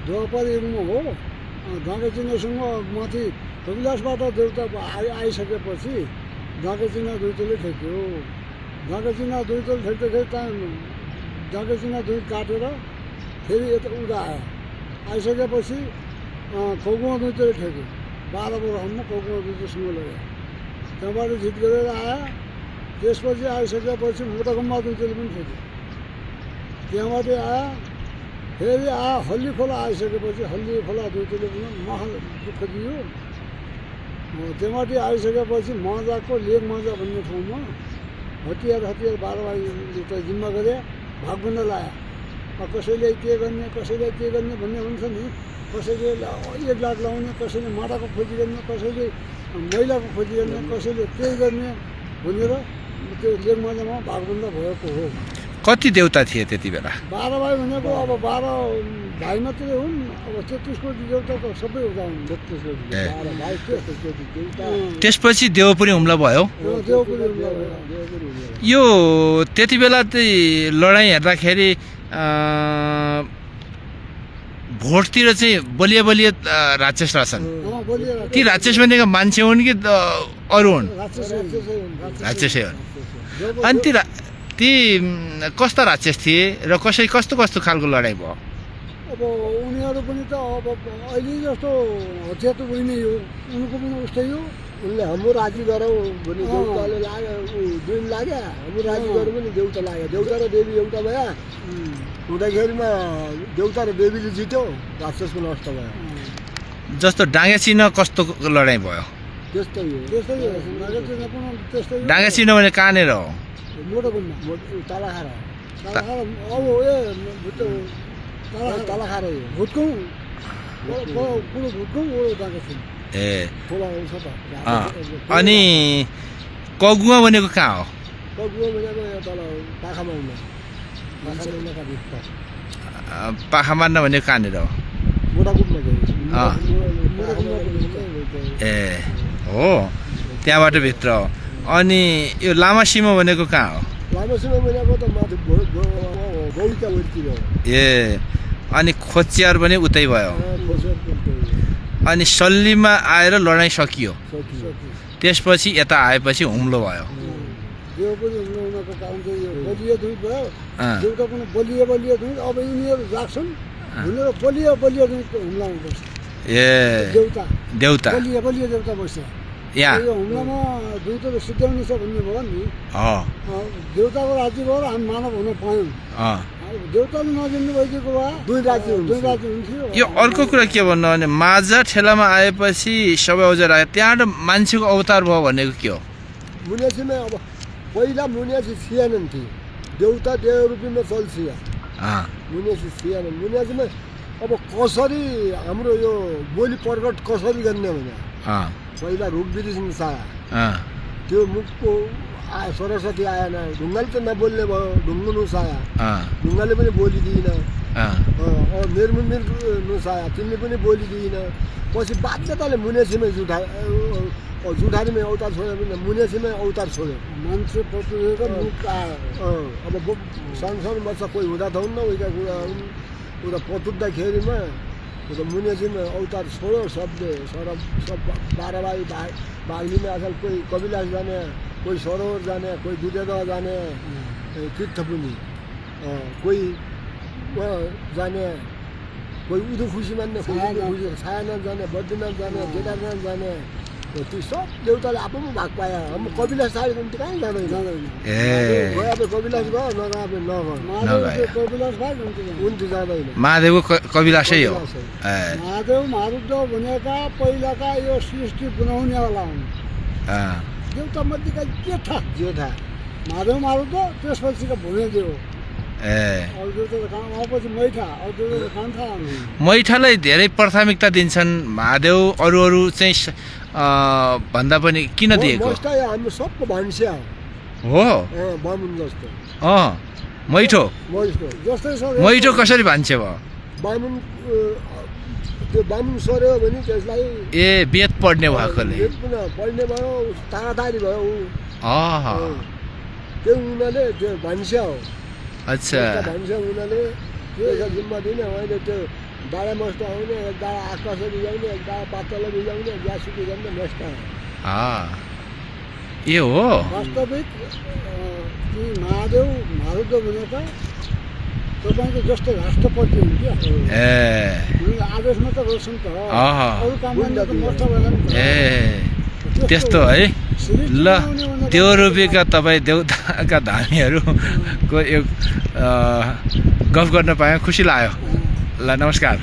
द्वापर युगमा हो ढाकाचिनासँग माथि कपिलासबाट देउता आइसकेपछि ढाकाचिना दुईटोले ठेक्यो। ढाकाचिना दुईटोले ठेक्दाखेरि त्यहाँ ढाकाचिना दुई काटेर फेरि यता उता आयो। आइसकेपछि कौकुमा दुईटोले ठेक्यो। 12 वर्षसम्म कौकुमा दुईटोसँग लग्यो। त्यहाँबाट जित गरेर आयो। त्यसपछि आइसकेपछि मोटागम्बा दुईटोले पनि ठेक्यो। त्यहाँबाट आयो। फेरि आयो हल्ली खोला आइसकेपछि हल्ली खोला दुईटोले पनि महा दुःख दियो। त्यहाँबाट आइसकेपछि मजाको लेक मजा भन्ने ठाउँमा हतियार 12 भाइले त जिम्मा गरे भागभन्दा लायो। कसैले के गर्ने भन्ने हुन्छ नि। कसैले 1 लाख लाउने, कसैले माटाको खोजी गर्ने, कसैले मैलाको खोजी गर्ने, कसैले केही गर्ने भनेर त्यो लेक मजामा भागभन्दा भएको हो। कति देउता थिए त्यति बेला? 12 भाइ भनेको अब 12 भाइ मात्रै हुन्। अब 33 कोटी देउता त सबै हुँदा हुन्। 32 कोटी 12 भाइ 33 कोटी देउता। त्यसपछि देवपुरी हुम्ला भयो। देवपुरी हुम्ला भयो। यो त्यति बेला चाहिँ लडाइँ हेर्दाखेरि भोटतिर चाहिँ बलिया राक्षस रहेछन्। ती राक्षस भनेको मान्छे हुन् कि अरू हुन्? राक्षसै हुन्। अनि ती कस्ता राक्षस थिए र कस्तो खालको लडाइँ भयो? अब उनीहरू पनि त अब अहिले जस्तो हतियार त उही नै हो। उनको पनि उस्तै हो। उनले हाम्रो राजी गरौँ भने देउताले लाग्यो, दिन लाग्यो। हाम्रो राजी गरौँ भने देउता लाग्यो। देउता र देवी एउटा भयो। हुँदाखेरिमा देउता र देवीले जित्यो, राक्षसको नष्ट भयो। जस्तो डाँगेचिना कस्तो लडाइँ भयो? त्यस्तै हो। डाँगेचिना भने कहाँनिर हो? मोटागुम्बा तालाखारा अब तालाखारा भुटकौँ पुरो भुटकौँ डाँगेचिना। ए खोला आउँछ त। अनि कगुवा भनेको कहाँ हो? कगुवा भनेको यहाँ तल पाखामारमा भित्र। पाखामार्न भनेको कहाँनिर हो? मोटागुम्बा ए हो, त्यहाँबाट भित्र हो। अनि यो लामा सीमा भनेको कहाँ हो? लामा सीमा भनेको त माथि गौरीका वरितिर हो। ए अनि खोचियार पनि उतै भयो। अनि सल्लीमा आएर लडाइँ सकियो। त्यसपछि यता आएपछि हुम्लो भयो। देवपुरी हुम्लो हुनको कारण चाहिँ यो बलिया दुई भयो। देउता पनि बलिया दुई। अब यिनीहरू लाग्छन् भनेर बलिया दुई हुम्ला हुनुपर्छ। ए देउता बलिया देउता बस्छ यहाँ। यो हुम्लामा दुईटोले सिद्ध्याउने छ भन्ने भयो नि। देउताको राज्य भयो र हामी मानव हुन पायौँ। देउताले नजिन्नु भइदिएको भए दुई राज्य हुन्थ्यो। यो अर्को कुरा के भन्नु भने माझा ठेलामा आएपछि सबै औजार आयो, त्यहाँबाट मान्छेको अवतार भयो भनेको के हो? मुनियासीमा अब पहिला मुनियासी सिएनन् थिए। देउता देव रूपमा चल्छिया मुनियासी सिएनन्। मुनियासीमा अब कसरी हाम्रो यो बोली प्रकट कसरी गर्ने भने पहिला रुख बिरिसिङ साया त्यो मुखको सरस्वती आएन। ढुङ्गाले त नबोल्ने भयो। ढुङ्गो नुसाया, ढुङ्गाले पनि बोलिदिएन। निर्मुनिर नुसाया, तिमीले पनि बोलिदिएन। पछि बाध्यताले मुनियासीमै जुठारीमै अवतार छोड्यो भने मुनियासीमै अवतार छोड्यो। मान्छे पटुलेर मुख आयो। अब सानो बच्चा कोही हुँदा त हुन्न उहिका कुरा हुन्। उता पटुक्दाखेरिमा उता मुनियासीमा अवतार छोड्यो। सबले सब 12 भाइ भाग्लीमा आजकल कोही कपिलास जाने, कोही सरोवर जाने, कोही दुधेदह जाने, तीर्थपुनी कोही जाने, कोही उदुखुसी मान्ने, छायानाथ जाने, बद्रीनाथ जाने, केदारनाथ जाने। ती सब देउताले आफू पनि भाग पायो। अब कपिलास छाड्यो भने त कहीँ जाँदैन। गयो अब कपिलास गयो, नगयो अब नगयो। कपिलास भाग उन्ति जाँदैन। महादेवको कपिलासै हो। महादेव मारुद्ध भनेका पहिलाका यो सृष्टि बनाउनेवाला हुन्। देउता मध्येका जेठा महादेव मारुद्ध, त्यसपछिका भुमेदेव। मैठालाई धेरै प्राथमिकता दिन्छन्। महादेव अरू चाहिँ भन्दा पनि किन दिएको? हाम्रो सबको भान्सिया हो बामुन जस्तो। मैठो कसरी भान्से भयो? बामुन त्यो बामुन सर्यो भने त्यसलाई वेद पढ्ने भएकोले पढ्ने भयो, तारातारी भयो। त्यो उनीहरूले त्यो भान्सिया हो। अच्छा भान्सिया उनीहरूले जिम्मा दिने। अहिले त्यो डाँडा मस्त आउने एक डाँडा आकाश बिजाउने एक डाँडा पातल बिजाउने ज्यासु बिजाउने मस्त ए हो वास्तविक ती महादेव मारुद्व भनेका तपाईँको जस्तो राष्ट्रपति हुन् क्या आदेशमा त रोशन त अरू काम गर्ने त मर्छ भनेर त्यस्तो है ल त्यो रूपीका तपाईँ देउताका धामीहरूको एक गफ गर्न पाएँ खुसी लाग्यो ल नमस्कार